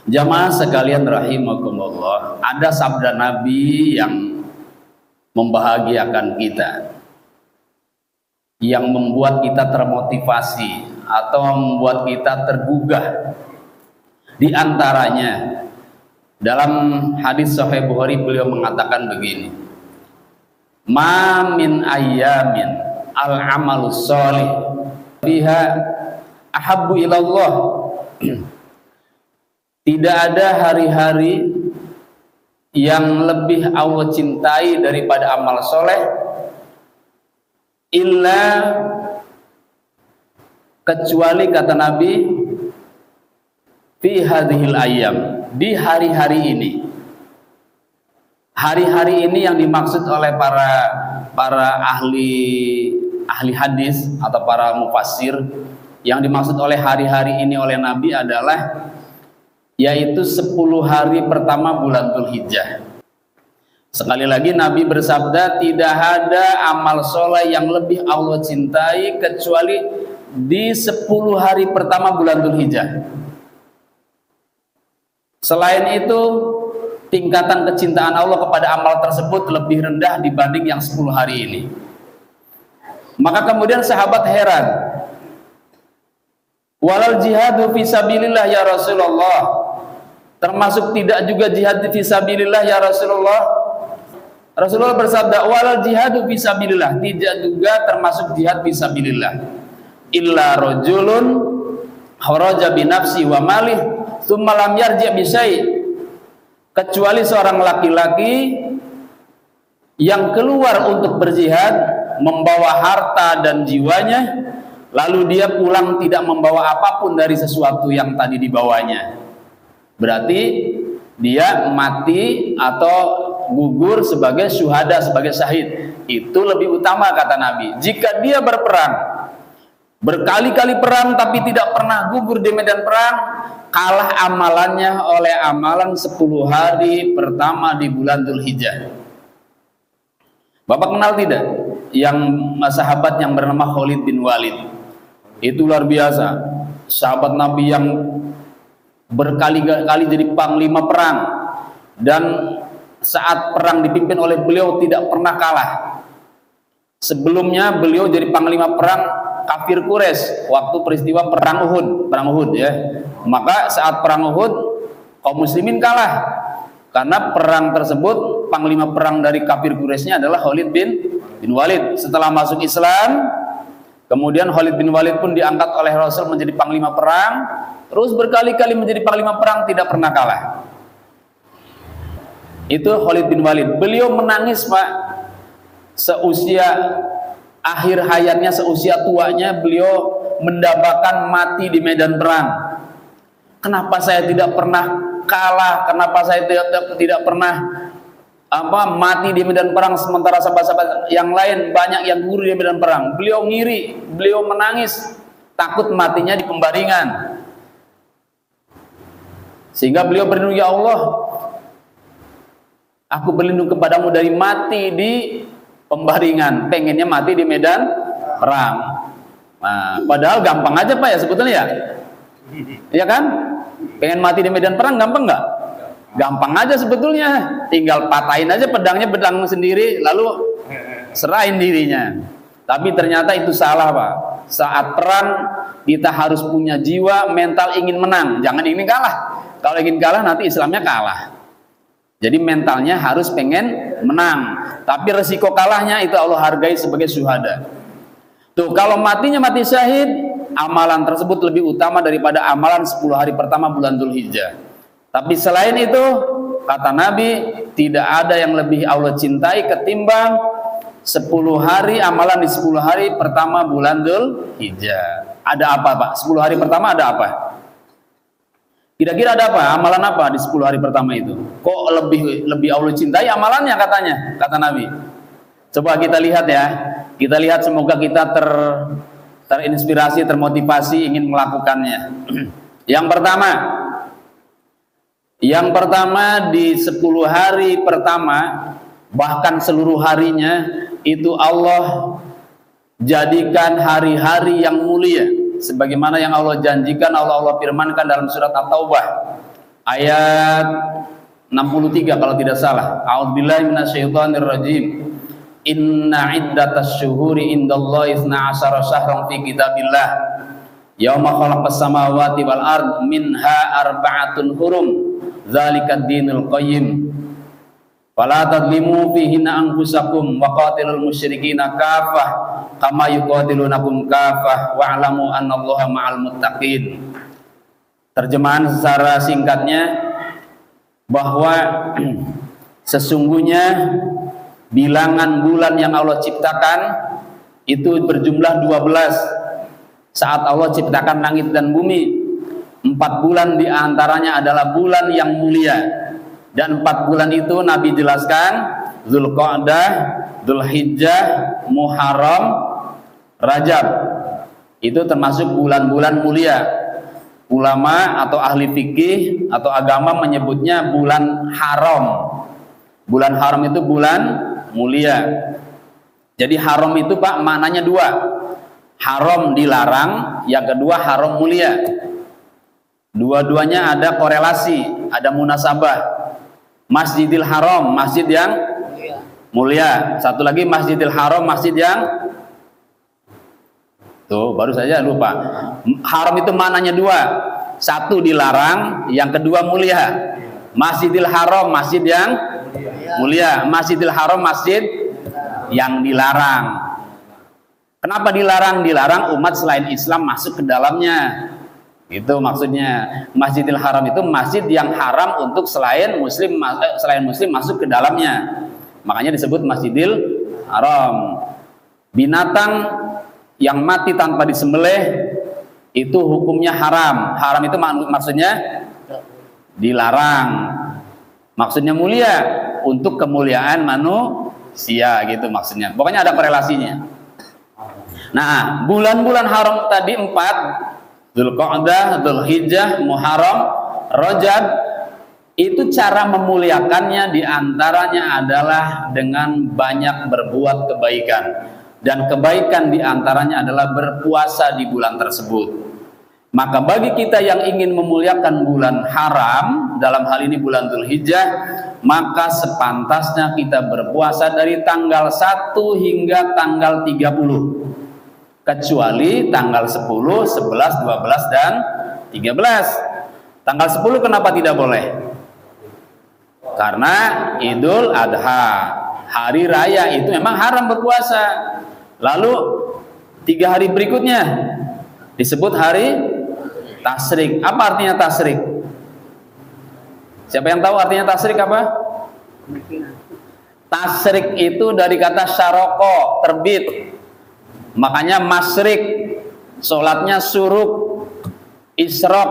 Jamaah sekalian rahimakumullah, ada sabda Nabi yang membahagiakan kita, yang membuat kita termotivasi atau membuat kita tergugah. Di antaranya dalam hadis Sahih Bukhari beliau mengatakan begini: "Ma min ayyamin al-amalus sholih fiha ahabbu ilallah." Tidak ada hari-hari yang lebih Allah cintai daripada amal soleh, illa, kecuali kata Nabi, fi hadhil ayyam, di hari-hari ini. Hari-hari ini yang dimaksud oleh para ahli hadis atau para mufassir, yang dimaksud oleh hari-hari ini oleh Nabi adalah yaitu 10 hari pertama bulan Dzulhijjah. Sekali lagi Nabi bersabda, tidak ada amal soleh yang lebih Allah cintai kecuali di 10 hari pertama bulan Dzulhijjah. Selain itu, tingkatan kecintaan Allah kepada amal tersebut lebih rendah dibanding yang 10 hari ini. Maka kemudian sahabat heran, walal jihadu fisabilillah ya Rasulullah, termasuk tidak juga jihad fisabilillah ya Rasulullah? Rasulullah bersabda, walal jihadu fisabilillah, tidak juga termasuk jihad fisabilillah, illa rajulun kharaja bi nafsi wa malih tsumma lam yarji' bi syai', kecuali seorang laki-laki yang keluar untuk berjihad membawa harta dan jiwanya, lalu dia pulang tidak membawa apapun dari sesuatu yang tadi dibawanya. Berarti dia mati atau gugur sebagai syuhada, sebagai syahid. Itu lebih utama kata Nabi. Jika dia berperang, berkali-kali perang tapi tidak pernah gugur di medan perang, kalah amalannya oleh amalan 10 hari pertama di bulan Dzulhijjah. Bapak kenal tidak yang sahabat yang bernama Khalid bin Walid? Itu luar biasa. Sahabat Nabi yang berkali-kali jadi panglima perang, dan saat perang dipimpin oleh beliau tidak pernah kalah. Sebelumnya beliau jadi panglima perang kafir Quraisy waktu peristiwa perang Uhud ya. Maka saat perang Uhud kaum muslimin kalah, karena perang tersebut panglima perang dari kafir Quraisynya adalah Khalid bin Walid. Setelah masuk Islam, kemudian Khalid bin Walid pun diangkat oleh Rasul menjadi panglima perang, terus berkali-kali menjadi panglima perang, tidak pernah kalah. Itu Khalid bin Walid. Beliau menangis, Pak, seusia akhir hayatnya, seusia tuanya beliau mendambakan mati di medan perang. Kenapa saya tidak pernah kalah? Kenapa saya tidak pernah mati di medan perang, sementara sahabat-sahabat yang lain banyak yang gugur di medan perang? Beliau ngiri, beliau menangis, takut matinya di pembaringan. Sehingga beliau berlindung, ya Allah, aku berlindung kepadamu dari mati di pembaringan. Pengennya mati di medan perang. Nah, padahal gampang aja Pak ya sebetulnya ya. Iya kan? Pengen mati di medan perang gampang nggak? Gampang aja sebetulnya. Tinggal patahin aja pedang sendiri, lalu serahin dirinya. Tapi ternyata itu salah Pak. Saat perang kita harus punya jiwa mental ingin menang, jangan ingin kalah. Kalau ingin kalah nanti Islamnya kalah. Jadi mentalnya harus pengen menang. Tapi resiko kalahnya itu Allah hargai sebagai syuhada. Tuh, kalau matinya mati syahid, amalan tersebut lebih utama daripada amalan 10 hari pertama bulan Dzulhijjah. Tapi selain itu, kata Nabi, tidak ada yang lebih Allah cintai ketimbang 10 hari, amalan di 10 hari pertama bulan Dzulhijjah. Ada apa Pak? 10 hari pertama ada apa? Kira-kira ada apa? Amalan apa di 10 hari pertama itu? Kok lebih Allah cintai amalannya katanya, kata Nabi. Coba kita lihat ya. Kita lihat, semoga kita terinspirasi, termotivasi ingin melakukannya. Yang pertama di 10 hari pertama, bahkan seluruh harinya itu Allah jadikan hari-hari yang mulia, sebagaimana yang Allah janjikan, Allah firmankan dalam surat At-Taubah ayat 63 kalau tidak salah. A'udzubillahi minasyaitonirrajim. Inna iddatasy syuhuri indallahi 12 syahran fi kitabillah yauma khalaqas samawati wal ard minha arba'atun hurum dzalikad dinul qayyim fala tadlimu fihinna anfusakum wa qatilul musyrikina kafah kama yuqatilunakum kafah wa'lamu annallaha ma'al muttaqin. Terjemahan secara singkatnya bahwa sesungguhnya bilangan bulan yang Allah ciptakan itu berjumlah 12 saat Allah ciptakan langit dan bumi. 4 bulan diantaranya adalah bulan yang mulia, dan 4 bulan itu Nabi jelaskan Dzulqa'dah, Dzulhijjah, Muharram, Rajab. Itu termasuk bulan-bulan mulia. Ulama atau ahli fikih atau agama menyebutnya bulan haram. Bulan haram itu bulan mulia. Jadi haram itu Pak maknanya 2. Haram dilarang, yang kedua haram mulia. Dua-duanya ada korelasi, ada munasabah. Masjidil Haram, masjid yang mulia. Satu lagi Masjidil Haram, masjid yang tuh baru saja lupa. Haram itu maknanya 2. Satu dilarang, yang kedua mulia. Masjidil Haram, masjid yang mulia. Masjidil Haram, masjid yang dilarang. Kenapa dilarang? Dilarang umat selain Islam masuk ke dalamnya. Itu maksudnya. Masjidil Haram itu masjid yang haram untuk selain muslim masuk ke dalamnya. Makanya disebut Masjidil Haram. Binatang yang mati tanpa disembelih itu hukumnya haram. Haram itu maksudnya dilarang. Maksudnya mulia, untuk kemuliaan manusia gitu maksudnya. Pokoknya ada korelasinya. Nah, bulan-bulan haram tadi 4, Dzulqa'dah, Dzulhijjah, Muharram, Rajab, itu cara memuliakannya diantaranya adalah dengan banyak berbuat kebaikan. Dan kebaikan diantaranya adalah berpuasa di bulan tersebut. Maka bagi kita yang ingin memuliakan bulan haram, dalam hal ini bulan Dzulhijjah, maka sepantasnya kita berpuasa dari tanggal 1 hingga tanggal 30. Kecuali tanggal 10, 11, 12, dan 13. Tanggal 10 kenapa tidak boleh? Karena Idul Adha, hari raya itu memang haram berpuasa. Lalu 3 hari berikutnya disebut hari Tasyrik. Apa artinya Tasyrik? Siapa yang tahu artinya Tasyrik apa? Tasyrik itu dari kata syaroko, terbit. Makanya masyrik, sholatnya suruk, isrok.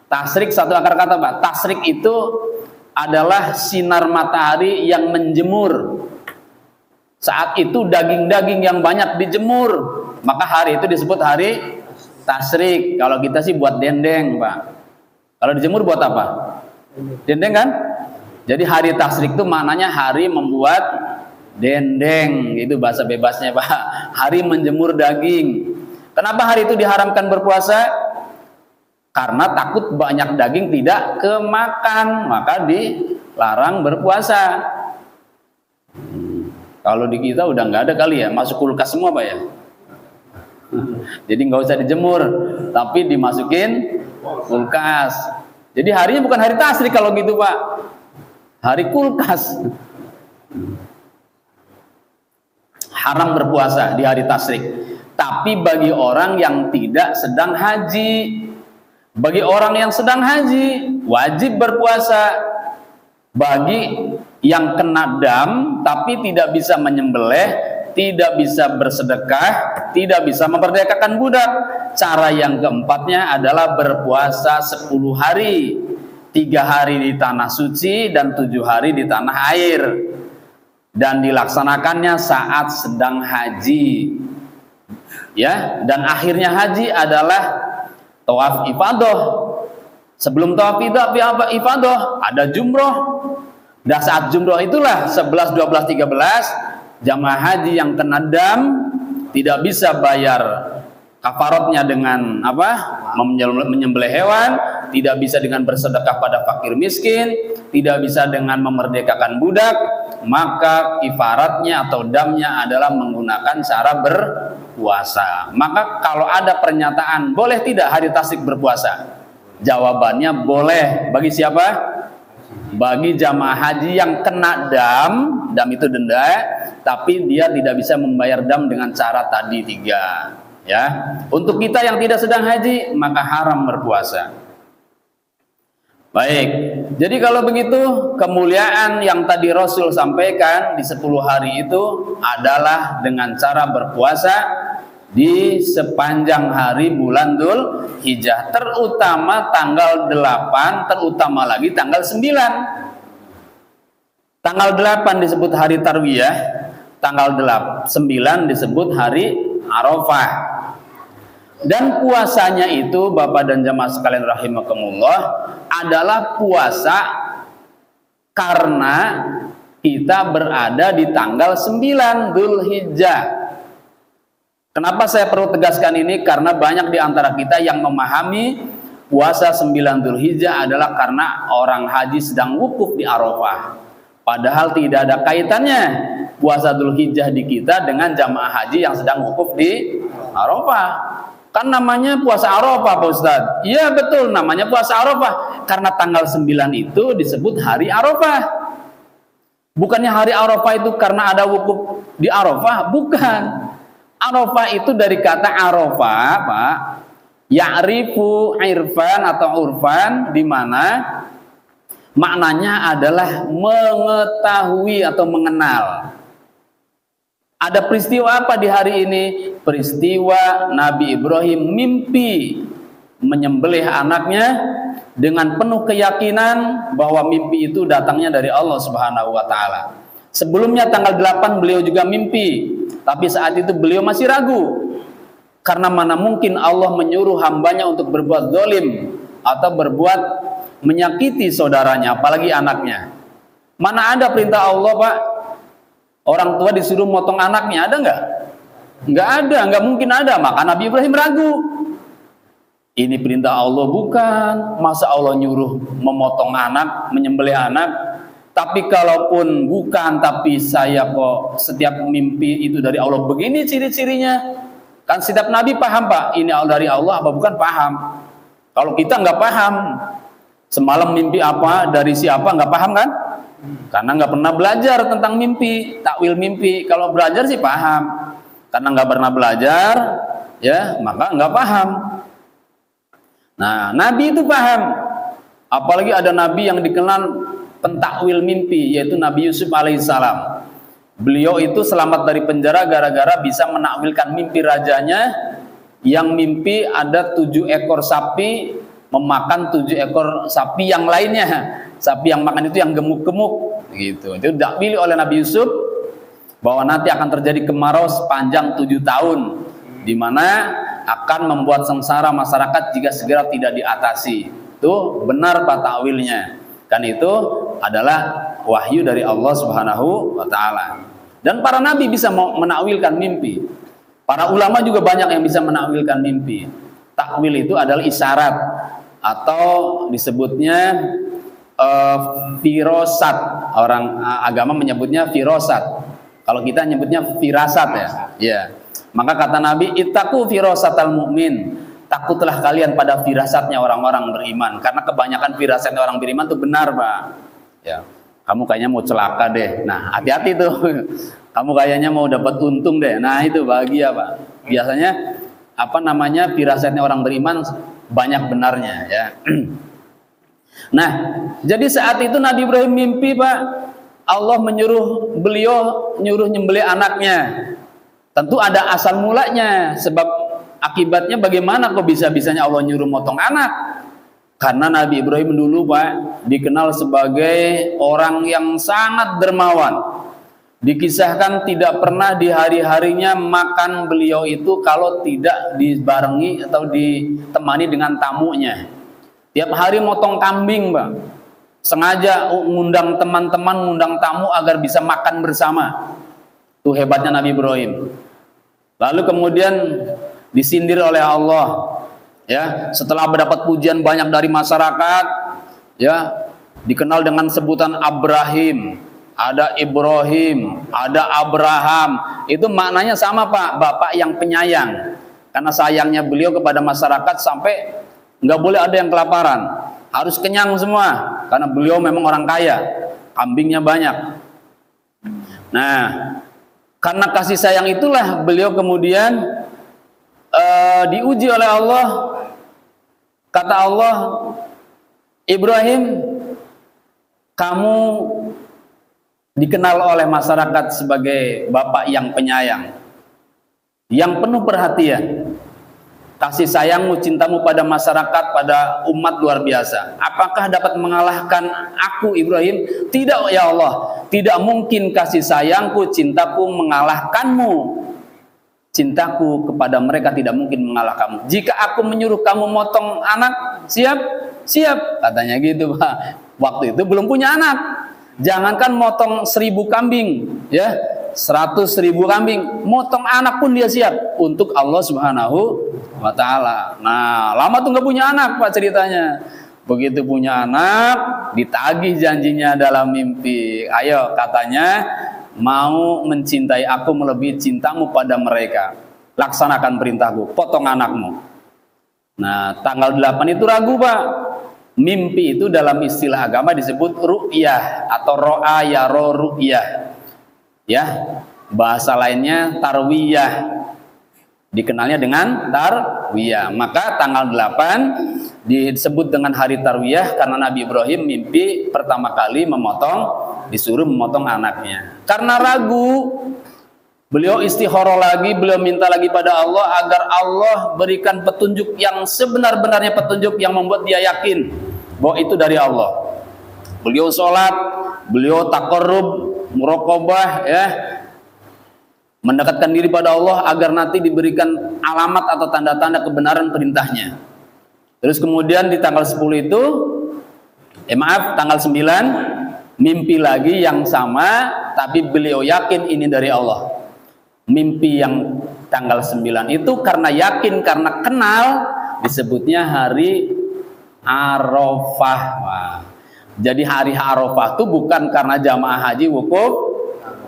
Tasyrik satu akar kata Pak. Tasyrik itu adalah sinar matahari yang menjemur. Saat itu daging-daging yang banyak dijemur, maka hari itu disebut hari Tasyrik. Kalau kita sih buat dendeng Pak. Kalau dijemur buat apa? Dendeng kan? Jadi hari Tasyrik itu maknanya hari membuat dendeng, itu bahasa bebasnya Pak. Hari menjemur daging. Kenapa hari itu diharamkan berpuasa? Karena takut banyak daging tidak kemakan, maka dilarang berpuasa. Kalau di kita udah nggak ada kali ya, masuk kulkas semua Pak ya. Jadi nggak usah dijemur, tapi dimasukin kulkas. Jadi harinya bukan hari Tasyrik kalau gitu Pak, hari kulkas. Haram berpuasa di hari Tasyrik. Tapi bagi orang yang tidak sedang haji, bagi orang yang sedang haji wajib berpuasa. Bagi yang kena dam tapi tidak bisa menyembelih, tidak bisa bersedekah, tidak bisa memperdekakan budak, cara yang keempatnya adalah berpuasa 10 hari, 3 hari di tanah suci dan 7 hari di tanah air, dan dilaksanakannya saat sedang haji ya. Dan akhirnya haji adalah tawaf ifadah. Sebelum tawaf ifadah ada jumroh. Dan saat jumroh itulah 11, 12, 13 jamaah haji yang kena dam tidak bisa bayar kafaratnya dengan apa? Menyembelih hewan, tidak bisa dengan bersedekah pada fakir miskin, tidak bisa dengan memerdekakan budak, maka kifaratnya atau damnya adalah menggunakan cara berpuasa. Maka kalau ada pernyataan boleh tidak hari tasyrik berpuasa, jawabannya boleh. Bagi siapa? Bagi jamaah haji yang kena dam itu denda, tapi dia tidak bisa membayar dam dengan cara tadi 3. Ya, untuk kita yang tidak sedang haji maka haram berpuasa. Baik, jadi kalau begitu kemuliaan yang tadi Rasul sampaikan di 10 hari itu adalah dengan cara berpuasa di sepanjang hari bulan Dzulhijjah, terutama tanggal 8, terutama lagi tanggal 9. Tanggal 8 disebut hari Tarwiyah, tanggal 9 disebut hari Arafah. Dan puasanya itu Bapak dan jamaah sekalian rahimakumullah adalah puasa karena kita berada di tanggal 9 Dzulhijjah. Kenapa saya perlu tegaskan ini? Karena banyak di antara kita yang memahami puasa 9 Dzulhijjah adalah karena orang haji sedang wukuf di Arafah. Padahal tidak ada kaitannya puasa Dzulhijjah di kita dengan jamaah haji yang sedang wukuf di Arafah. Kan namanya puasa Arafah Pak Ustadz. Iya betul, namanya puasa Arafah karena tanggal 9 itu disebut hari Arafah. Bukannya hari Arafah itu karena ada wukuf di Arafah, bukan. Arafah itu dari kata Arafah, Pak. Ya'rifu irfan atau urfan, di mana maknanya adalah mengetahui atau mengenal. Ada peristiwa apa di hari ini? Peristiwa Nabi Ibrahim mimpi menyembelih anaknya dengan penuh keyakinan bahwa mimpi itu datangnya dari Allah Subhanahu wa taala. Sebelumnya tanggal 8 beliau juga mimpi, tapi saat itu beliau masih ragu. Karena mana mungkin Allah menyuruh hambanya untuk berbuat zalim atau berbuat menyakiti saudaranya, apalagi anaknya. Mana ada perintah Allah, Pak? Orang tua disuruh motong anaknya, ada nggak? Nggak ada, nggak mungkin ada. Maka Nabi Ibrahim ragu. Ini perintah Allah bukan? Masa Allah nyuruh memotong anak, menyembelih anak? Tapi kalaupun bukan, tapi saya kok setiap mimpi itu dari Allah, begini ciri-cirinya. Kan setiap Nabi paham, Pak, ini dari Allah apa bukan, paham. Kalau kita nggak paham, semalam mimpi apa, dari siapa, nggak paham kan? Karena nggak pernah belajar tentang mimpi, takwil mimpi. Kalau belajar sih paham. Karena nggak pernah belajar, ya maka nggak paham. Nah, Nabi itu paham. Apalagi ada Nabi yang dikenal pentakwil mimpi, yaitu Nabi Yusuf alaihissalam. Beliau itu selamat dari penjara gara-gara bisa menakwilkan mimpi rajanya, yang mimpi ada 7 ekor sapi memakan 7 ekor sapi yang lainnya. Sapi yang makan itu yang gemuk-gemuk gitu. Itu dipilih oleh Nabi Yusuf bahwa nanti akan terjadi kemarau sepanjang 7 tahun, di mana akan membuat sengsara masyarakat jika segera tidak diatasi. Itu benar Pak takwilnya. Kan itu adalah wahyu dari Allah Subhanahu wa taala. Dan para nabi bisa menakwilkan mimpi. Para ulama juga banyak yang bisa menakwilkan mimpi. Takwil itu adalah isyarat atau disebutnya firosat. Orang agama menyebutnya firosat. Kalau kita nyebutnya firasat ya. Ya. Maka kata Nabi, ittaqu firasatal mu'min. Takutlah kalian pada firasatnya orang-orang beriman. Karena kebanyakan firasatnya orang beriman itu benar, Pak. Ya. Kamu kayaknya mau celaka deh. Nah, hati-hati tuh. Kamu kayaknya mau dapat untung deh. Nah, itu bahagia, Pak. Biasanya firasatnya orang beriman banyak benarnya ya. Nah, jadi saat itu Nabi Ibrahim mimpi, Pak. Allah beliau nyuruh nyembelih anaknya. Tentu ada asal mulanya, sebab akibatnya bagaimana kok bisa-bisanya Allah nyuruh motong anak? Karena Nabi Ibrahim dulu, Pak, dikenal sebagai orang yang sangat dermawan. Dikisahkan tidak pernah di hari-harinya makan beliau itu kalau tidak dibarengi atau ditemani dengan tamunya. Tiap hari motong kambing, Pak. Sengaja ngundang teman-teman, ngundang tamu agar bisa makan bersama. Itu hebatnya Nabi Ibrahim. Lalu kemudian disindir oleh Allah. Ya, setelah mendapat pujian banyak dari masyarakat, ya, dikenal dengan sebutan Abrahim, ada Ibrahim, ada Abraham. Itu maknanya sama, Pak, bapak yang penyayang. Karena sayangnya beliau kepada masyarakat sampai nggak boleh ada yang kelaparan, harus kenyang semua. Karena beliau memang orang kaya, kambingnya banyak. Nah, karena kasih sayang itulah beliau kemudian diuji oleh Allah. Kata Allah, Ibrahim, kamu dikenal oleh masyarakat sebagai bapak yang penyayang, yang penuh perhatian. Kasih sayangmu, cintamu pada masyarakat, pada umat luar biasa. Apakah dapat mengalahkan aku, Ibrahim? Tidak, ya Allah. Tidak mungkin kasih sayangku, cintaku mengalahkanmu. Cintaku kepada mereka tidak mungkin mengalahkanmu. Jika aku menyuruh kamu motong anak, siap? Siap, katanya gitu, Pak. Waktu itu belum punya anak. Jangankan motong 1000 kambing, ya, 100.000 kambing, motong anak pun dia siap untuk Allah Subhanahu wa Ta'ala. Nah, lama tuh nggak punya anak, Pak, ceritanya. Begitu punya anak, ditagih janjinya dalam mimpi. Ayo, katanya, mau mencintai aku melebihi cintamu pada mereka. Laksanakan perintahku, potong anakmu. Nah, tanggal 8 itu ragu, Pak. Mimpi itu dalam istilah agama disebut ru'yah atau ro'a yaro ru'yah. Ya, bahasa lainnya tarwiyah. Dikenalnya dengan tarwiyah. Maka tanggal 8 disebut dengan hari tarwiyah karena Nabi Ibrahim mimpi pertama kali disuruh memotong anaknya. Karena ragu, beliau istikharah lagi, beliau minta lagi pada Allah agar Allah berikan petunjuk yang sebenar-benarnya, petunjuk yang membuat dia yakin bahwa itu dari Allah. Beliau sholat, beliau taqarrub, muraqabah, ya, mendekatkan diri pada Allah agar nanti diberikan alamat atau tanda-tanda kebenaran perintahnya. Terus kemudian di tanggal 10 itu, tanggal 9, mimpi lagi yang sama, tapi beliau yakin ini dari Allah. Mimpi yang tanggal 9 itu karena yakin, karena kenal, disebutnya hari Arafah. Wah. Jadi hari Arafah itu bukan karena jamaah haji wukuf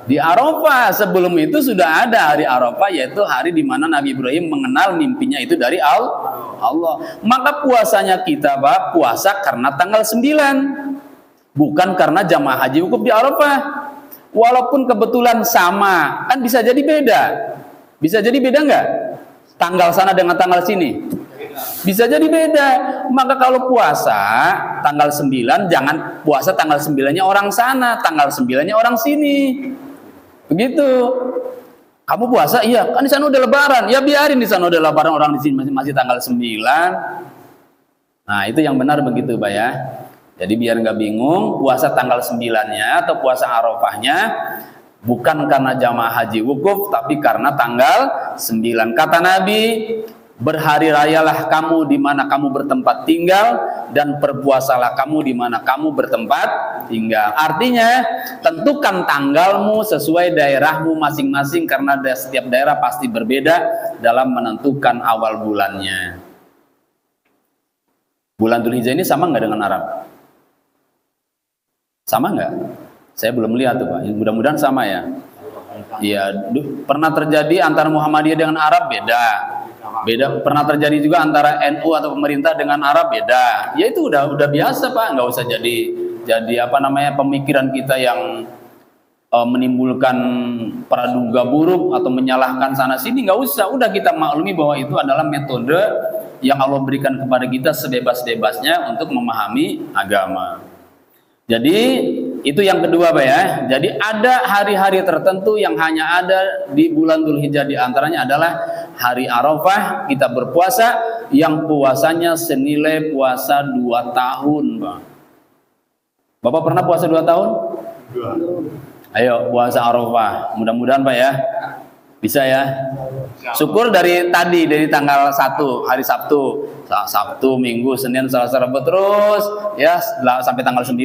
di Arafah. Sebelum itu sudah ada hari Arafah, yaitu hari di mana Nabi Ibrahim mengenal mimpinya itu dari Allah. Maka puasanya kita, Pak, puasa karena tanggal 9, bukan karena jamaah haji wukuf di Arafah. Walaupun kebetulan sama, kan bisa jadi beda. Bisa jadi beda nggak? Tanggal sana dengan tanggal sini bisa jadi beda. Maka kalau puasa tanggal 9, jangan puasa tanggal 9-nya orang sana, tanggal 9-nya orang sini. Begitu. Kamu puasa, iya, kan di sana udah lebaran. Ya biarin di sana udah lebaran, orang di sini masih tanggal 9. Nah, itu yang benar begitu, Pak, ya. Jadi biar nggak bingung, puasa tanggal 9-nya atau puasa Arafahnya bukan karena jamaah haji wukuf, tapi karena tanggal 9. Kata Nabi, berhari rayalah kamu di mana kamu bertempat tinggal, dan berpuasalah kamu di mana kamu bertempat tinggal. Artinya, tentukan tanggalmu sesuai daerahmu masing-masing, karena setiap daerah pasti berbeda dalam menentukan awal bulannya. Bulan Dzulhijjah ini sama nggak dengan Arab? Sama nggak? Saya belum lihat tuh, Pak. Mudah-mudahan sama ya. Iya, pernah terjadi antara Muhammadiyah dengan Arab beda. Pernah terjadi juga antara NU atau pemerintah dengan Arab beda. Ya itu udah biasa, Pak. Nggak usah jadi apa namanya pemikiran kita yang menimbulkan praduga buruk atau menyalahkan sana sini. Nggak usah. Udah kita maklumi bahwa itu adalah metode yang Allah berikan kepada kita sebebas-bebasnya untuk memahami agama. Jadi itu yang kedua, Pak, ya. Jadi ada hari-hari tertentu yang hanya ada di bulan Dzulhijjah, di antaranya adalah hari Arafah, kita berpuasa yang puasanya senilai puasa 2 tahun, Pak. Bapak pernah puasa 2 tahun? Ayo puasa Arafah. Mudah-mudahan, Pak, ya. Bisa ya. Syukur dari tanggal 1 hari Sabtu, Minggu, Senin, Selasa, Rabu terus ya sampai tanggal 9.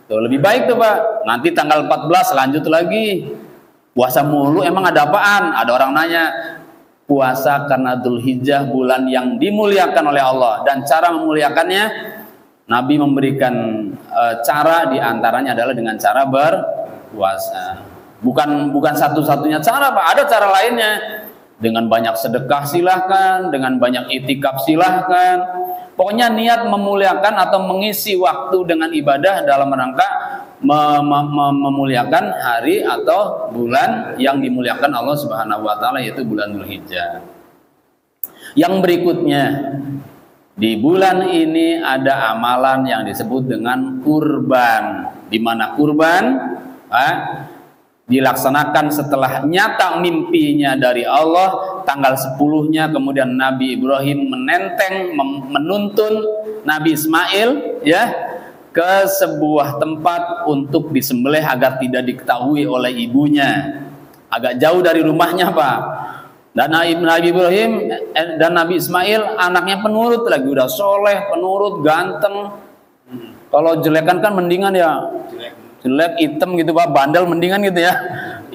Tuh, lebih baik tuh, Pak. Nanti tanggal 14 lanjut lagi. Puasa mulu emang ada apaan? Ada orang nanya, puasa karena Dzulhijjah bulan yang dimuliakan oleh Allah, dan cara memuliakannya Nabi memberikan cara diantaranya adalah dengan cara berpuasa. Bukan satu-satunya cara, Pak. Ada cara lainnya. Dengan banyak sedekah silahkan, dengan banyak itikaf silahkan. Pokoknya niat memuliakan atau mengisi waktu dengan ibadah dalam rangka memuliakan hari atau bulan yang dimuliakan Allah Subhanahu wa taala, yaitu bulan Dzulhijjah. Yang berikutnya, di bulan ini ada amalan yang disebut dengan kurban, di mana kurban dilaksanakan setelah nyata mimpinya dari Allah tanggal 10-nya, kemudian Nabi Ibrahim menuntun Nabi Ismail ya ke sebuah tempat untuk disembelih agar tidak diketahui oleh ibunya, agak jauh dari rumahnya, Pak. Dan Nabi Ibrahim dan Nabi Ismail anaknya penurut lagi, udah soleh, penurut, ganteng. Kalau jelekan kan mendingan ya jelek, hitam gitu, Pak, bandel mendingan gitu ya.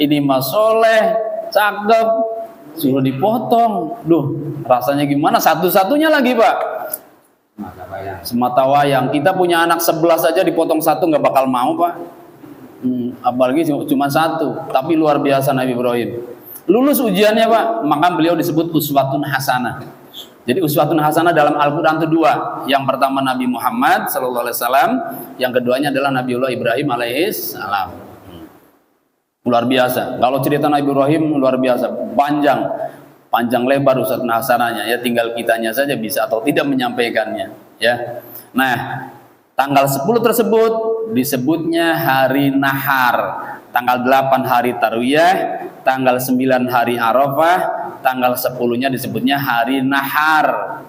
Ini mah soleh, cakep, suruh dipotong. Duh, rasanya gimana? Satu-satunya lagi, Pak. Semata wayang. Kita punya anak 11 aja dipotong satu nggak bakal mau, Pak. Apalagi cuma satu. Tapi luar biasa Nabi Ibrahim. Lulus ujiannya, Pak. Maka beliau disebut uswatun hasanah. Jadi uswatun hasanah dalam Al-Quran itu dua. Yang pertama Nabi Muhammad SAW, yang keduanya adalah Nabiullah Ibrahim alaihissalam. Luar biasa. Kalau cerita Nabi Ibrahim luar biasa, panjang lebar uswatun hasanahnya. Ya tinggal kitanya saja bisa atau tidak menyampaikannya. Ya. Nah, tanggal 10 tersebut disebutnya hari Nahar. Tanggal 8 hari Tarwiyah, tanggal 9 hari Arafah, tanggal 10-nya disebutnya hari Nahar.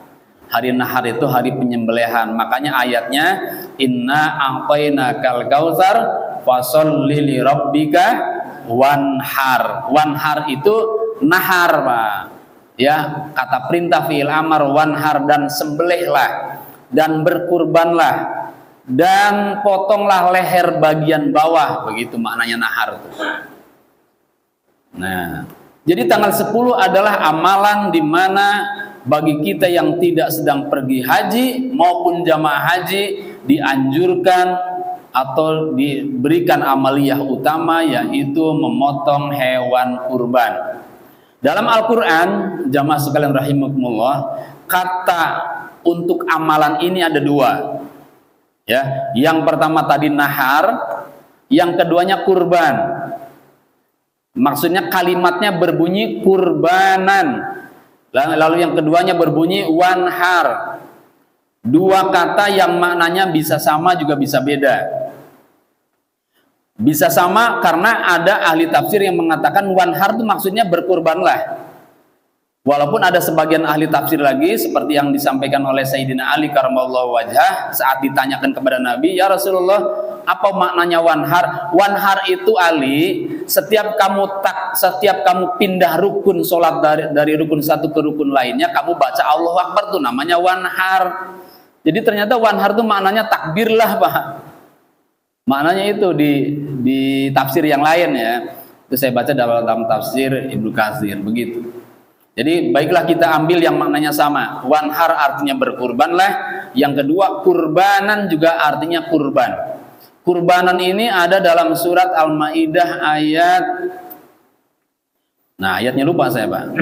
Hari Nahar itu hari penyembelihan. Makanya ayatnya inna a'tainakal kautsar fasholli li rabbika wanhar. Wanhar itu nahar, Pak. Ya, kata perintah fi'il amar, wanhar, dan sembelihlah dan berkurbanlah dan potonglah leher bagian bawah, begitu maknanya nahar itu. Nah, jadi tanggal 10 adalah amalan di mana bagi kita yang tidak sedang pergi haji maupun jamaah haji dianjurkan atau diberikan amaliyah utama, yaitu memotong hewan kurban. Dalam Al-Quran, jamaah sekalian rahimakumullah, kata untuk amalan ini ada dua. Ya, yang pertama tadi nahar, yang keduanya kurban. Maksudnya kalimatnya berbunyi kurbanan. Lalu yang keduanya berbunyi wanhar. Dua kata yang maknanya bisa sama juga bisa beda. Bisa sama karena ada ahli tafsir yang mengatakan wanhar itu maksudnya berkurbanlah. Walaupun ada sebagian ahli tafsir lagi seperti yang disampaikan oleh Sayyidina Ali karamallahu wajhah saat ditanyakan kepada Nabi, "Ya Rasulullah, apa maknanya wanhar?" Wanhar itu, Ali, setiap kamu pindah rukun sholat dari rukun satu ke rukun lainnya, kamu baca Allahu Akbar, tuh namanya wanhar. Jadi ternyata wanhar itu maknanya takbirlah, Pak. Maknanya itu di tafsir yang lain ya. Itu saya baca dalam tafsir Ibnu Katsir begitu. Jadi baiklah kita ambil yang maknanya sama. Wanhar artinya berkurbanlah. Yang kedua kurbanan juga artinya kurban. Kurbanan ini ada dalam surat Al-Maidah ayat. Nah, ayatnya lupa saya, Pak.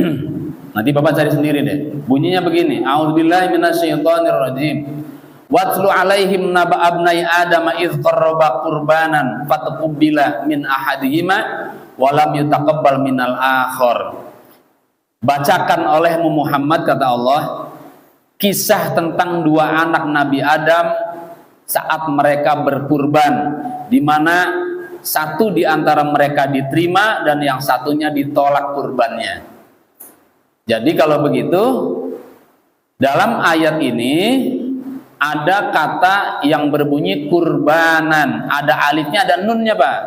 Nanti Bapak cari sendiri deh. Bunyinya begini. A'udzubillahi minasyaitonirrajim. Watlu alaihim naba abnai adama idh qarraba qurbanan fataqabbala min ahadihima wa lam yutaqabbal minal akhar. Bacakan olehmu Muhammad, kata Allah, kisah tentang dua anak Nabi Adam saat mereka berkurban, di mana satu di antara mereka diterima dan yang satunya ditolak kurbannya. Jadi kalau begitu, dalam ayat ini ada kata yang berbunyi kurbanan, ada alifnya, ada nunnya, Pak.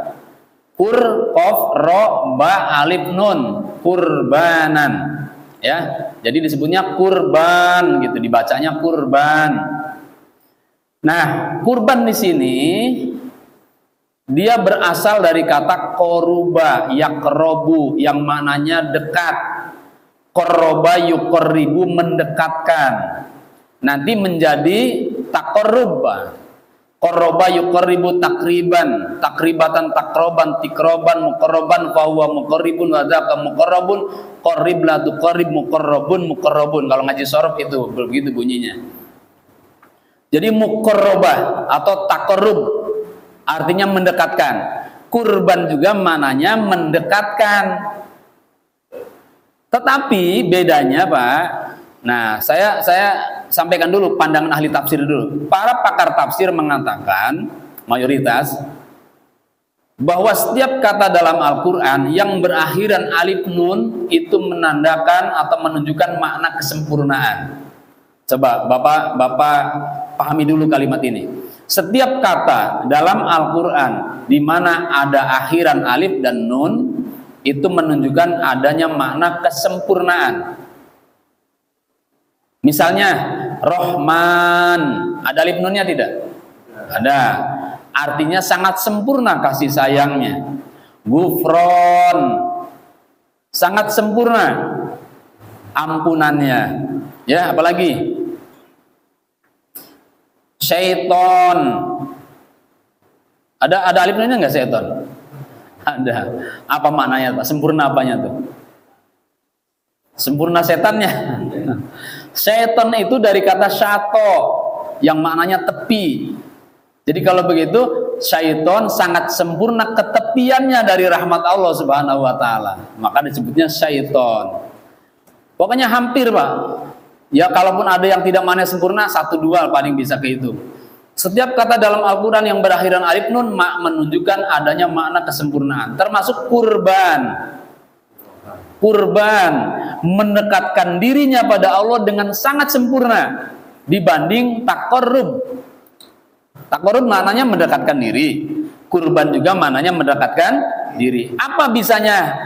Kur, kof, ro, ba, alif, nun, kurbanan. Ya, jadi disebutnya kurban gitu, dibacanya kurban. Nah, kurban di sini dia berasal dari kata koruba, yakrobu, yang maknanya dekat. Qarraba yuqarribu, mendekatkan. Nanti menjadi taqarrub. Qarraba yuqarribu takriban, takribatan takroban, tikroban, muqarraban, fahuwa muqarribun, wa dzaka muqarrabun, qarrib la tuqarrib, muqarrabun, muqarrabun. Kalau ngaji shorof itu begitu bunyinya. Jadi muqarrabah atau taqarrub artinya mendekatkan. Kurban juga mananya mendekatkan. Tetapi bedanya, Pak. Nah, saya sampaikan dulu pandangan ahli tafsir dulu. Para pakar tafsir mengatakan, mayoritas, bahwa setiap kata dalam Al-Quran yang berakhiran alif nun itu menandakan atau menunjukkan makna kesempurnaan. Coba Bapak pahami dulu kalimat ini. Setiap kata dalam Al-Quran di mana ada akhiran alif dan nun itu menunjukkan adanya makna kesempurnaan. Misalnya Rahman, ada alif nunnya tidak? Ada. Artinya sangat sempurna kasih sayangnya. Ghufron, sangat sempurna ampunannya. Ya, apalagi? Syaiton. Ada alif nunnya enggak syaiton? Ada. Apa maknanya, Pak? Sempurna apanya tuh? Sempurna setannya. Setan itu dari kata syato yang maknanya tepi. Jadi kalau begitu syaiton sangat sempurna ketepiannya dari rahmat Allah Subhanahu wa taala. Maka disebutnya syaiton. Pokoknya hampir, Pak. Ya kalaupun ada yang tidak maknanya sempurna, 1-2 paling bisa kehitung. Setiap kata dalam Al-Quran yang berakhiran alif nun menunjukkan adanya makna kesempurnaan. Termasuk kurban. Kurban mendekatkan dirinya pada Allah dengan sangat sempurna dibanding taqarrub. Taqarrub maknanya mendekatkan diri. Kurban juga maknanya mendekatkan diri. Apa bisanya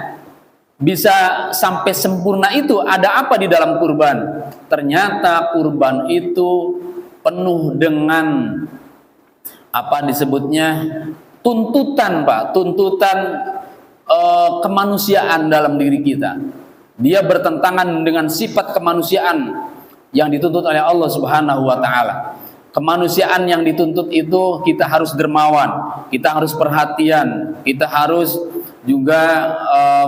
bisa sampai sempurna itu? Ada apa di dalam kurban? Ternyata kurban itu penuh dengan apa disebutnya tuntutan, Pak, tuntutan kemanusiaan dalam diri kita. Dia bertentangan dengan sifat kemanusiaan yang dituntut oleh Allah Subhanahu wa taala. Kemanusiaan yang dituntut itu kita harus dermawan, kita harus perhatian, kita harus juga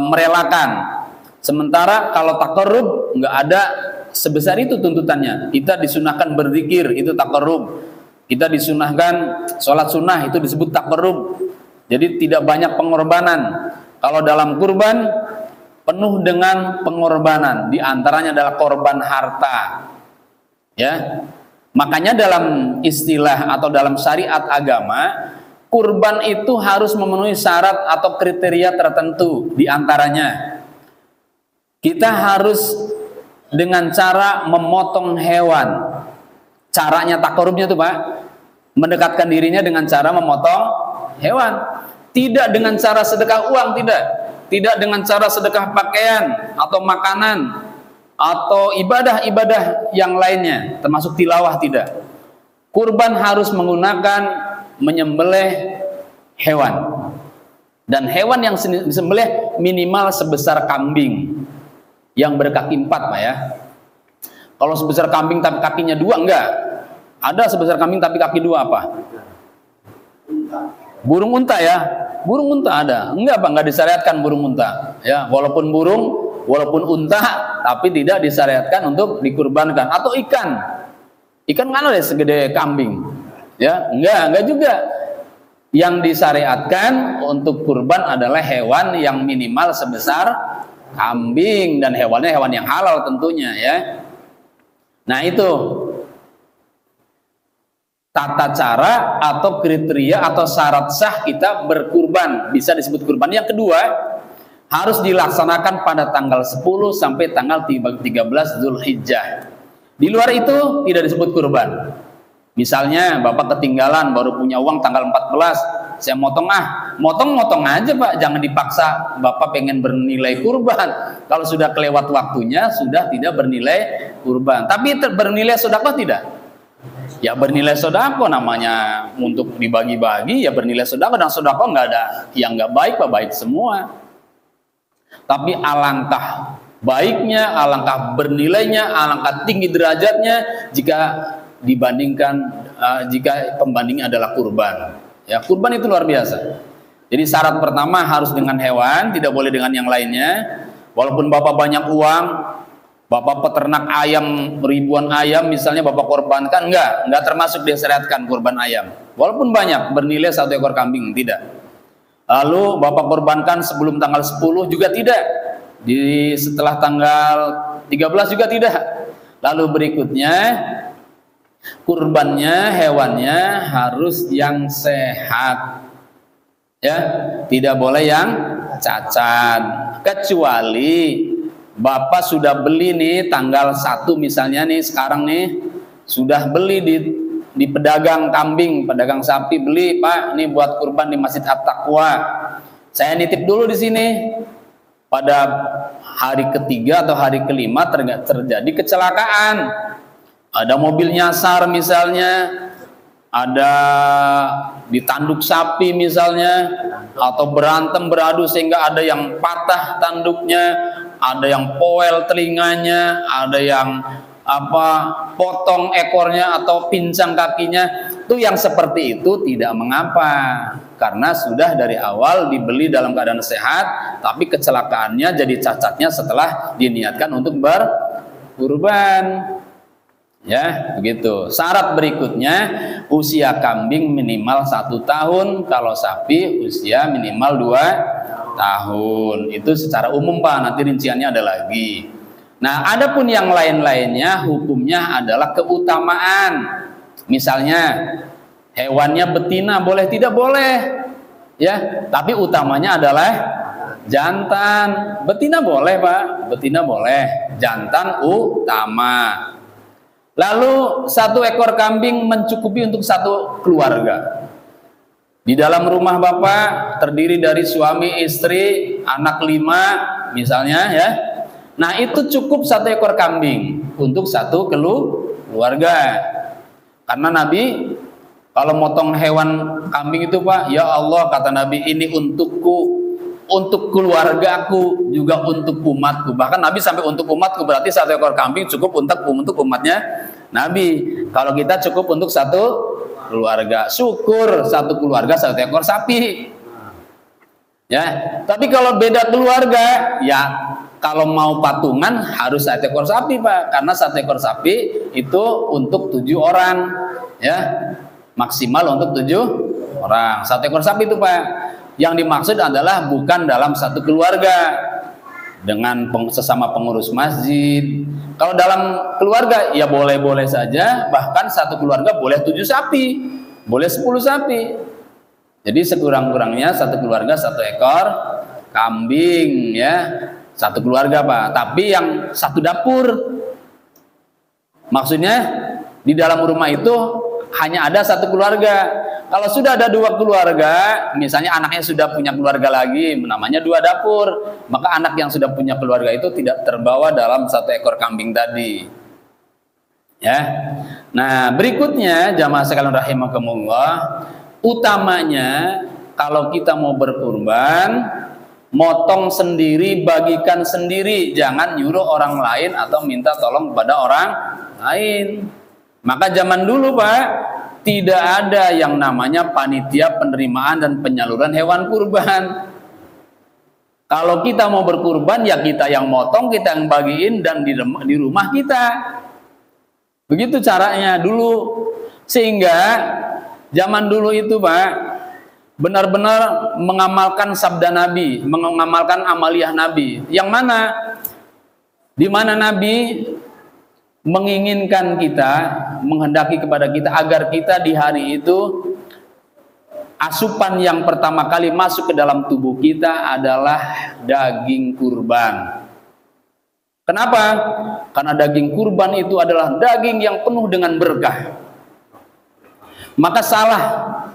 merelakan. Sementara kalau taqarrub nggak ada sebesar itu tuntutannya. Kita disunahkan berzikir, itu taqarrub. Kita disunahkan sholat sunnah, itu disebut taqarrub. Jadi tidak banyak pengorbanan. Kalau dalam kurban penuh dengan pengorbanan, di antaranya adalah korban harta. Ya. Makanya dalam istilah atau dalam syariat agama, kurban itu harus memenuhi syarat atau kriteria tertentu. Di antaranya kita harus dengan cara memotong hewan. Caranya taqarrubnya tuh, Pak, mendekatkan dirinya dengan cara memotong hewan. Tidak dengan cara sedekah uang, tidak. Tidak dengan cara sedekah pakaian atau makanan atau ibadah-ibadah yang lainnya, termasuk tilawah, tidak. Kurban harus menggunakan menyembelih hewan. Dan hewan yang disembelih minimal sebesar kambing yang berkaki 4, Pak, ya. Kalau sebesar kambing tapi kakinya 2, enggak. Ada sebesar kambing tapi kaki 2 apa? Burung unta, ya. Burung unta ada. Enggak, Pak, enggak disyariatkan burung unta. Ya, walaupun unta tapi tidak disyariatkan untuk dikurbankan. Atau ikan. Ikan kan ada segede kambing. Ya, enggak juga. Yang disyariatkan untuk kurban adalah hewan yang minimal sebesar kambing, dan hewannya hewan yang halal tentunya, ya. Nah, itu tata cara atau kriteria atau syarat sah kita berkurban, bisa disebut kurban. Yang kedua, harus dilaksanakan pada tanggal 10 sampai tanggal 13 Zulhijjah. Di luar itu tidak disebut kurban. Misalnya Bapak ketinggalan, baru punya uang tanggal 14, saya motong aja, Pak, jangan dipaksa. Bapak pengen bernilai kurban, kalau sudah kelewat waktunya sudah tidak bernilai kurban. Tapi bernilai sedekah tidak? Ya bernilai sedekah, namanya untuk dibagi-bagi, ya bernilai sedekah. Dan sedekah nggak ada yang nggak baik, Pak, baik semua. Tapi alangkah baiknya, alangkah bernilainya, alangkah tinggi derajatnya jika dibandingkan jika pembandingnya adalah kurban. Ya, kurban itu luar biasa. Jadi syarat pertama harus dengan hewan, tidak boleh dengan yang lainnya. Walaupun Bapak banyak uang, Bapak peternak ayam, ribuan ayam misalnya Bapak korbankan, enggak termasuk disyariatkan kurban ayam. Walaupun banyak, bernilai 1 ekor kambing, tidak. Lalu Bapak korbankan sebelum tanggal 10 juga tidak. Setelah tanggal 13 juga tidak. Lalu berikutnya, kurbannya, hewannya harus yang sehat. Ya, tidak boleh yang cacat. Kecuali Bapak sudah beli nih tanggal 1 misalnya nih, sekarang nih sudah beli di pedagang kambing, pedagang sapi, beli, Pak, ini buat kurban di Masjid At-Taqwa. Saya nitip dulu di sini. Pada hari ketiga atau hari kelima terjadi kecelakaan. Ada mobil nyasar misalnya, ada ditanduk sapi misalnya, atau berantem beradu sehingga ada yang patah tanduknya, ada yang poel telinganya, ada yang potong ekornya atau pincang kakinya. Itu yang seperti itu tidak mengapa, karena sudah dari awal dibeli dalam keadaan sehat, tapi kecelakaannya jadi cacatnya setelah diniatkan untuk berkurban. Ya, begitu. Syarat berikutnya, usia kambing minimal 1 tahun, kalau sapi usia minimal 2 tahun. Itu secara umum, Pak, nanti rinciannya ada lagi. Nah, adapun yang lain-lainnya hukumnya adalah keutamaan. Misalnya hewannya betina boleh tidak boleh, ya, tapi utamanya adalah jantan. Betina boleh, Pak, betina boleh, jantan utama. Lalu 1 ekor kambing mencukupi untuk 1 keluarga. Di dalam rumah Bapak terdiri dari suami, istri, anak 5 misalnya, ya. Nah, itu cukup 1 ekor kambing untuk 1 keluarga. Karena Nabi kalau motong hewan kambing itu, Pak, ya Allah, kata Nabi, ini untukku, untuk keluargaku, juga untuk umatku. Bahkan Nabi sampai untuk umatku, berarti 1 ekor kambing cukup untuk umatnya Nabi. Kalau kita cukup untuk 1 keluarga, syukur 1 keluarga 1 ekor sapi. Ya, tapi kalau beda keluarga, ya kalau mau patungan harus 1 ekor sapi, Pak, karena 1 ekor sapi itu untuk 7 orang, ya, maksimal untuk 7 orang. 1 ekor sapi itu, Pak. Yang dimaksud adalah bukan dalam 1 keluarga dengan sesama pengurus masjid. Kalau dalam keluarga ya boleh-boleh saja, bahkan 1 keluarga boleh 7 sapi, boleh 10 sapi. Jadi sekurang-kurangnya 1 keluarga 1 ekor kambing, ya, 1 keluarga, Pak. Tapi yang 1 dapur. Maksudnya di dalam rumah itu hanya ada 1 keluarga. Kalau sudah ada 2 keluarga, misalnya anaknya sudah punya keluarga lagi, namanya 2 dapur, maka anak yang sudah punya keluarga itu tidak terbawa dalam 1 ekor kambing tadi. Ya. Nah, berikutnya jamaah sekalian rahimakumullah, utamanya kalau kita mau berkurban, motong sendiri, bagikan sendiri, jangan nyuruh orang lain atau minta tolong kepada orang lain. Maka zaman dulu, Pak, tidak ada yang namanya panitia penerimaan dan penyaluran hewan kurban. Kalau kita mau berkurban, ya kita yang motong, kita yang bagiin, dan di rumah kita. Begitu caranya dulu. Sehingga zaman dulu itu, Pak, benar-benar mengamalkan sabda Nabi, mengamalkan amaliyah Nabi. Yang mana? Di mana Nabi menginginkan kita, menghendaki kepada kita agar kita di hari itu asupan yang pertama kali masuk ke dalam tubuh kita adalah daging kurban. Kenapa? Karena daging kurban itu adalah daging yang penuh dengan berkah. Maka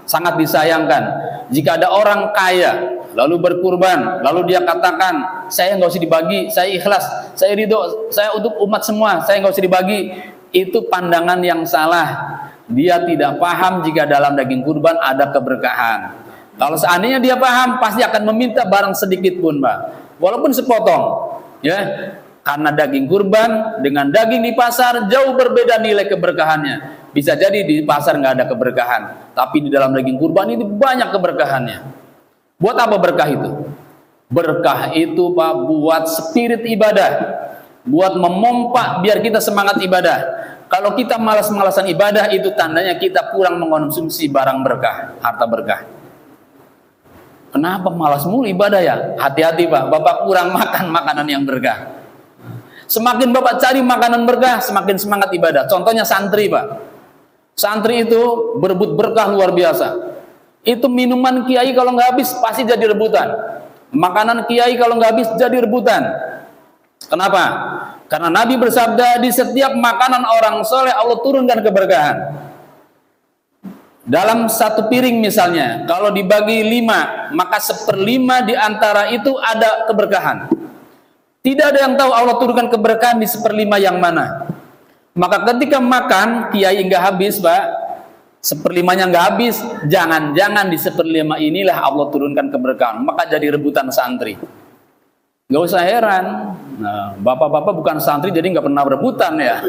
sangat disayangkan jika ada orang kaya lalu berkurban, lalu dia katakan, saya nggak usah dibagi, saya ikhlas, saya ridho, saya untuk umat semua, saya nggak usah dibagi. Itu pandangan yang salah. Dia tidak paham jika dalam daging kurban ada keberkahan. Kalau seandainya dia paham, pasti akan meminta barang sedikit pun, Pak, walaupun sepotong, ya. Karena daging kurban dengan daging di pasar jauh berbeda nilai keberkahannya. Bisa jadi di pasar nggak ada keberkahan, tapi di dalam daging kurban itu banyak keberkahannya. Buat apa berkah itu? Berkah itu Pak buat spirit ibadah, buat memompa biar kita semangat ibadah. Kalau kita malas-malasan ibadah itu tandanya kita kurang mengkonsumsi barang berkah, harta berkah. Kenapa malas mulu ibadah ya? Hati-hati Pak, Bapak kurang makan makanan yang berkah. Semakin Bapak cari makanan berkah, semakin semangat ibadah. Contohnya santri Pak. Santri itu berebut berkah luar biasa. Itu minuman kiai kalau nggak habis pasti jadi rebutan. Makanan kiai kalau nggak habis jadi rebutan. Kenapa? Karena Nabi bersabda di setiap makanan orang soleh Allah turunkan keberkahan. Dalam satu piring misalnya, kalau dibagi 5, maka 1/5 di antara itu ada keberkahan. Tidak ada yang tahu Allah turunkan keberkahan di 1/5 yang mana. Maka ketika makan, kiai nggak habis, Pak, 1/5-nya nggak habis, jangan-jangan di 1/5 inilah Allah turunkan keberkahan. Maka jadi rebutan santri. Nggak usah heran. Nah, bapak-bapak bukan santri jadi nggak pernah rebutan ya.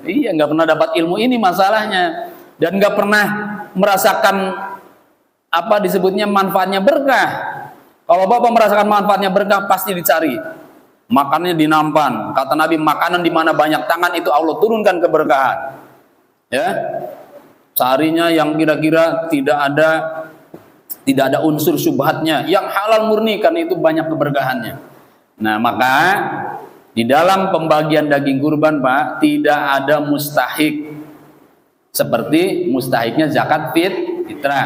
Iya, nggak pernah dapat ilmu ini masalahnya. Dan nggak pernah merasakan apa disebutnya manfaatnya berkah. Kalau bapak merasakan manfaatnya berkah pasti dicari. Makannya dinampan. Kata Nabi, makanan di mana banyak tangan itu Allah turunkan keberkahan. Ya, carinya yang kira-kira tidak ada unsur syubhatnya, yang halal murni karena itu banyak keberkahannya. Nah, maka di dalam pembagian daging kurban Pak tidak ada mustahik. Seperti mustahiknya zakat fitrah.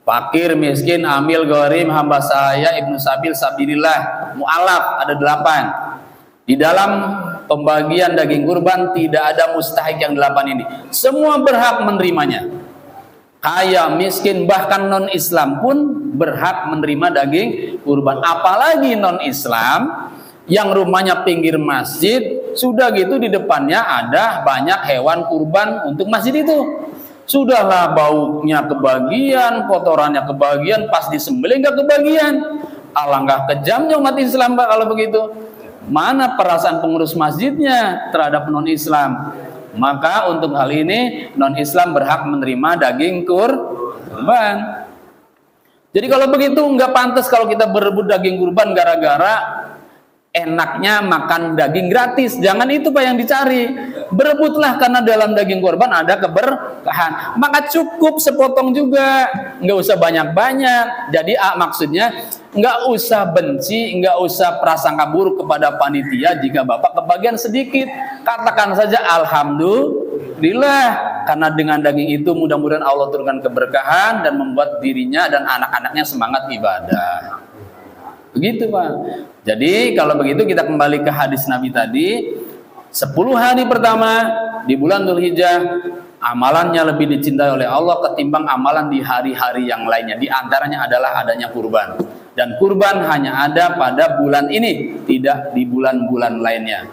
Fakir, miskin, amil, gharim, hamba sahaya, ibnu sabil, sabilillah, mu'alaf, ada 8. Di dalam pembagian daging kurban tidak ada mustahik yang 8 ini. Semua berhak menerimanya. Kaya, miskin, bahkan non-Islam pun berhak menerima daging kurban. Apalagi non-Islam yang rumahnya pinggir masjid, sudah gitu di depannya ada banyak hewan kurban untuk masjid itu. Sudahlah baunya kebagian, kotorannya kebagian, pas disembelih nggak kebagian. Alangkah kejamnya umat Islam Pak kalau begitu. Mana perasaan pengurus masjidnya terhadap non-Islam? Maka untuk hal ini non-Islam berhak menerima daging kurban. Jadi kalau begitu nggak pantas kalau kita berebut daging kurban gara-gara enaknya makan daging gratis. Jangan itu Pak yang dicari. Berebutlah karena dalam daging kurban ada keberkahan. Maka cukup sepotong juga, nggak usah banyak-banyak. Jadi maksudnya nggak usah benci, nggak usah prasangka buruk kepada panitia jika Bapak kebagian sedikit. Katakan saja alhamdulillah, karena dengan daging itu mudah-mudahan Allah turunkan keberkahan dan membuat dirinya dan anak-anaknya semangat ibadah. Begitu Pak. Jadi kalau begitu kita kembali ke hadis Nabi tadi, 10 hari pertama di bulan Dzulhijjah amalannya lebih dicintai oleh Allah ketimbang amalan di hari-hari yang lainnya. Di antaranya adalah adanya kurban. Dan kurban hanya ada pada bulan ini, tidak di bulan-bulan lainnya.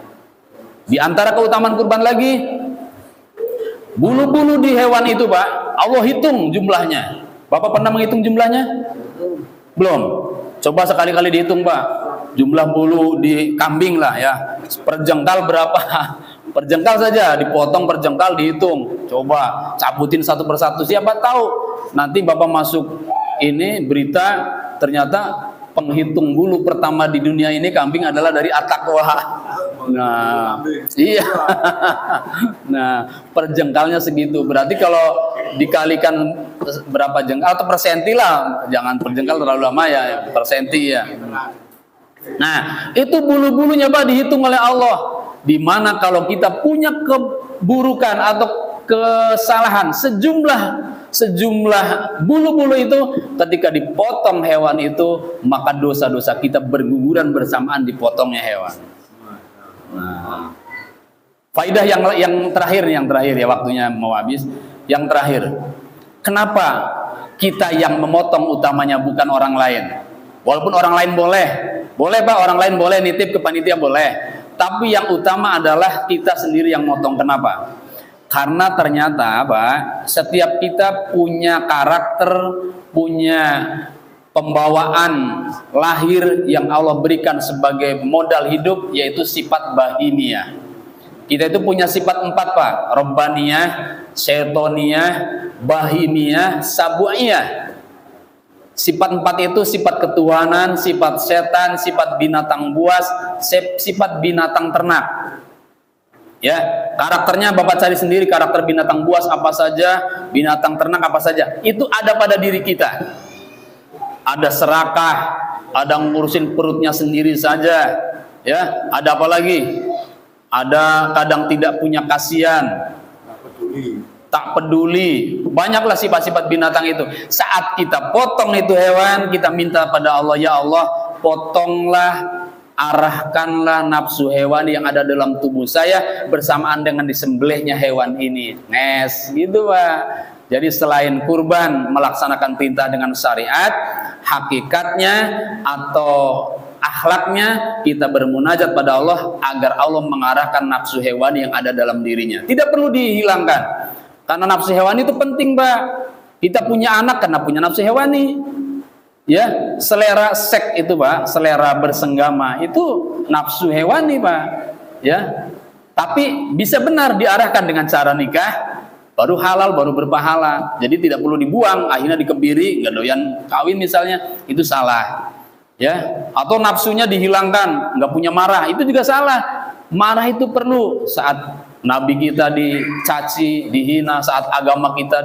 Di antara keutamaan kurban lagi, bulu-bulu di hewan itu Pak, Allah hitung jumlahnya. Bapak pernah menghitung jumlahnya? Belum. Coba sekali-kali dihitung Pak, jumlah bulu di kambing lah ya, per jengkal berapa? Per jengkal saja, dipotong per jengkal dihitung. Coba cabutin satu persatu, siapa tahu nanti Bapak masuk ini berita ternyata penghitung bulu pertama di dunia ini kambing adalah dari At-Taqwa. Nah, iya. Nah, per jengkalnya segitu. Berarti kalau dikalikan berapa jengkal atau persenti lah, jangan per jengkal terlalu lama ya, persenti ya. Nah, itu bulu-bulunya Pak dihitung oleh Allah. Dimana kalau kita punya keburukan atau kesalahan sejumlah bulu-bulu itu, ketika dipotong hewan itu, maka dosa-dosa kita berguguran bersamaan dipotongnya hewan. Nah, faidah yang terakhir ya, waktunya mau habis. Yang terakhir, kenapa kita yang memotong utamanya bukan orang lain? Walaupun orang lain boleh Pak, orang lain boleh nitip ke panitia boleh, tapi yang utama adalah kita sendiri yang motong. Kenapa? Karena ternyata Pak, setiap kita punya karakter, punya pembawaan lahir yang Allah berikan sebagai modal hidup, yaitu sifat bahimiyah. Kita itu punya sifat 4 Pak, Rabbaniyah, Syaitoniyah, Bahimiyah, Sabu'iyah. Sifat 4 itu sifat ketuhanan, sifat setan, sifat binatang buas, sifat binatang ternak. Ya, karakternya Bapak cari sendiri, karakter binatang buas apa saja, binatang ternak apa saja. Itu ada pada diri kita. Ada serakah, ada ngurusin perutnya sendiri saja, ya. Ada apa lagi? Ada kadang tidak punya kasihan, tak peduli. Banyaklah sifat-sifat binatang itu. Saat kita potong itu hewan, kita minta pada Allah, ya Allah, potonglah, arahkanlah nafsu hewan yang ada dalam tubuh saya bersamaan dengan disembelihnya hewan ini. Nes, gitu Pak. Jadi selain kurban melaksanakan perintah dengan syariat, hakikatnya atau akhlaknya kita bermunajat pada Allah agar Allah mengarahkan nafsu hewan yang ada dalam dirinya. Tidak perlu dihilangkan. Karena nafsu hewani itu penting, Pak. Kita punya anak karena punya nafsu hewani. Ya, selera seks itu, Pak, selera bersenggama itu nafsu hewani, Pak. Ya. Tapi bisa benar diarahkan dengan cara nikah, baru halal, baru berpahala. Jadi tidak perlu dibuang, akhirnya dikebiri, nggak doyan kawin misalnya, itu salah. Ya, atau nafsunya dihilangkan, nggak punya marah, itu juga salah. Marah itu perlu saat Nabi kita dicaci, dihina, saat agama kita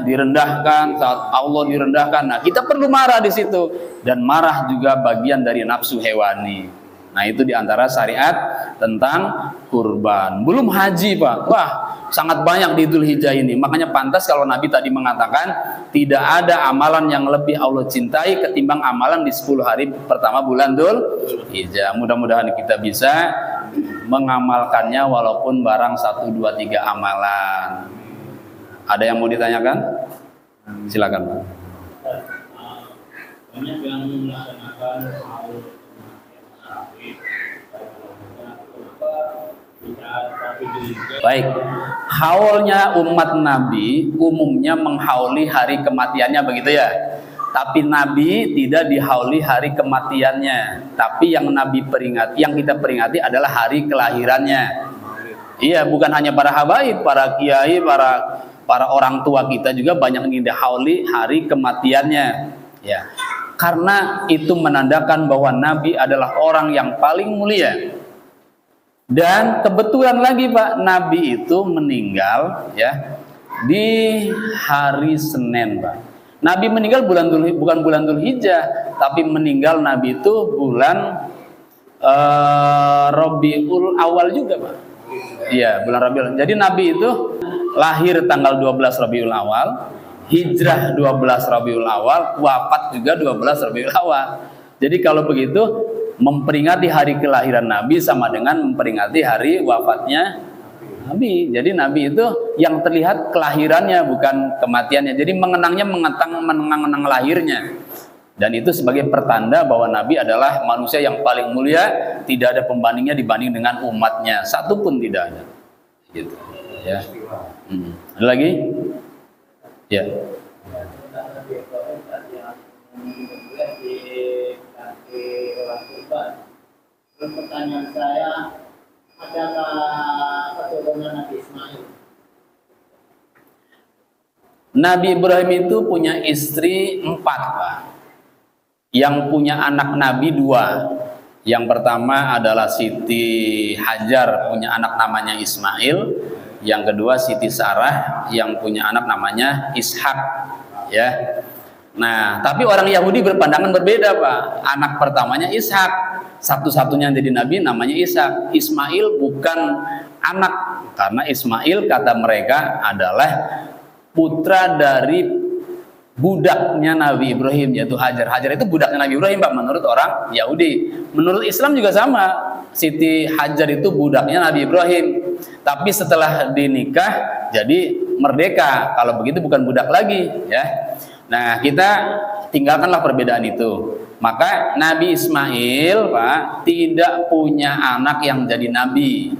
direndahkan, saat Allah direndahkan. Nah, kita perlu marah di situ, dan marah juga bagian dari nafsu hewani. Nah, itu diantara syariat tentang kurban. Belum haji, Pak. Wah, sangat banyak di Dzul Hijjah ini. Makanya pantas kalau Nabi tadi mengatakan tidak ada amalan yang lebih Allah cintai ketimbang amalan di 10 hari pertama bulan Dzul Hijjah. Mudah-mudahan kita bisa mengamalkannya walaupun barang 1, 2, 3 amalan. Ada yang mau ditanyakan? Silakan, Pak. Banyak yang melaksanakan baik, haulnya umat Nabi umumnya menghauli hari kematiannya, begitu ya. Tapi Nabi tidak dihauli hari kematiannya. Tapi yang Nabi peringati, yang kita peringati adalah hari kelahirannya. Iya, bukan hanya para habaib, para kiai, para orang tua kita juga banyak yang dihauli hari kematiannya. Ya, karena itu menandakan bahwa Nabi adalah orang yang paling mulia. Dan kebetulan lagi, Pak, Nabi itu meninggal ya di hari Senin, Pak. Nabi meninggal bukan bulan Dzul Hijjah, tapi meninggal Nabi itu bulan Rabiul Awal juga, Pak. Iya, bulan Rabiul. Jadi Nabi itu lahir tanggal 12 Rabiul Awal, hijrah 12 Rabiul Awal, wafat juga 12 Rabiul Awal. Jadi kalau begitu memperingati hari kelahiran Nabi sama dengan memperingati hari wafatnya Nabi. Jadi Nabi itu yang terlihat kelahirannya bukan kematiannya. Jadi mengenang lahirnya. Dan itu sebagai pertanda bahwa Nabi adalah manusia yang paling mulia, tidak ada pembandingnya dibanding dengan umatnya, satu pun tidak ada. Gitu. Ya. Ada lagi? Ya. Terus pertanyaan saya, adakah keturunan Nabi Ismail? Nabi Ibrahim itu punya istri 4, Pak. Yang punya anak Nabi 2. Yang pertama adalah Siti Hajar, punya anak namanya Ismail. Yang kedua Siti Sarah, yang punya anak namanya Ishak. Ya. Nah, tapi orang Yahudi berpandangan berbeda, Pak. Anak pertamanya Ishak. Satu-satunya yang jadi nabi namanya Ishak. Ismail bukan anak, karena Ismail kata mereka adalah putra dari budaknya Nabi Ibrahim, yaitu Hajar. Hajar itu budaknya Nabi Ibrahim, Pak, menurut orang Yahudi. Menurut Islam juga sama. Siti Hajar itu budaknya Nabi Ibrahim. Tapi setelah dinikah jadi merdeka. Kalau begitu bukan budak lagi, ya. Nah, kita tinggalkanlah perbedaan itu. Maka Nabi Ismail, Pak, tidak punya anak yang jadi nabi.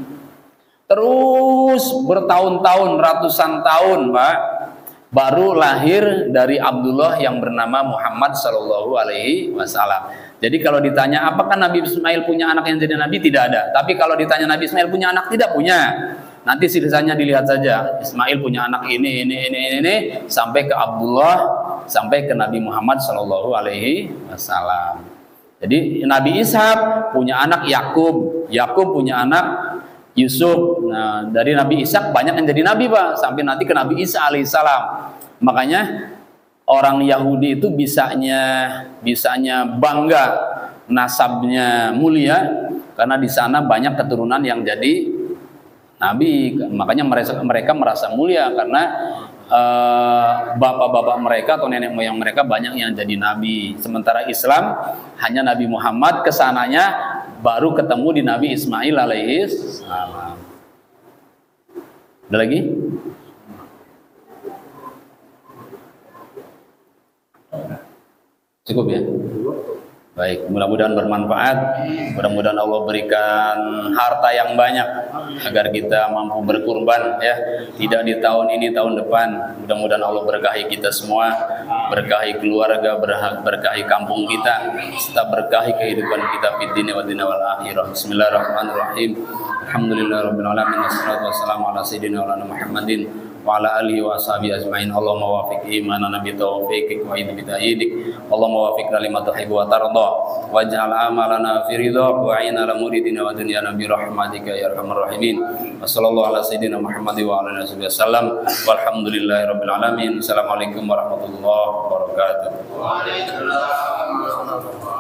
Terus bertahun-tahun, ratusan tahun, Pak, baru lahir dari Abdullah yang bernama Muhammad Sallallahu Alaihi Wasallam. Jadi kalau ditanya apakah Nabi Ismail punya anak yang jadi nabi, tidak ada. Tapi kalau ditanya Nabi Ismail punya anak, tidak punya. Nanti sisanya dilihat saja. Ismail punya anak ini sampai ke Abdullah, sampai ke Nabi Muhammad Sallallahu Alaihi Wasallam. Jadi Nabi Ishak punya anak Yakub, Yakub punya anak Yusuf. Nah, dari Nabi Ishak banyak yang jadi nabi, Pak, sampai nanti ke Nabi Isa alaihissalam. Makanya orang Yahudi itu bisanya bangga, nasabnya mulia, karena di sana banyak keturunan yang jadi nabi. Makanya mereka merasa mulia karena bapak-bapak mereka atau nenek moyang mereka banyak yang jadi nabi. Sementara Islam hanya Nabi Muhammad, kesananya baru ketemu di Nabi Ismail alaihissalam. Ada lagi? Cukup ya? Baik, mudah-mudahan bermanfaat. Mudah-mudahan Allah berikan harta yang banyak agar kita mampu berkurban ya. Tidak di tahun ini, tahun depan. Mudah-mudahan Allah berkahi kita semua, berkahi keluarga, berkahi kampung kita, serta berkahi kehidupan kita fid dunya wa dunya wal akhirah. Bismillahirrahmanirrahim. Alhamdulillahirabbil alamin, wassalatu wassalamu ala sayyidina Muhammadin wa ala alihi wa ashabihi ajmain. Allahumma wafiq imanana bi taufiqik wa idhi bi ta'yidik. Allahumma wafiqna lima tuhibbu wa tarda waj'al amalana fi ridhak wa a'inna ala muridina wa dunyana bi rahmatika ya arhamar rahimin. Wa sallallahu ala sayyidina Muhammad wa ala alihi wasallam. Walhamdulillahirabbil alamin. Assalamualaikum warahmatullahi wabarakatuh. Waalaikumsalam.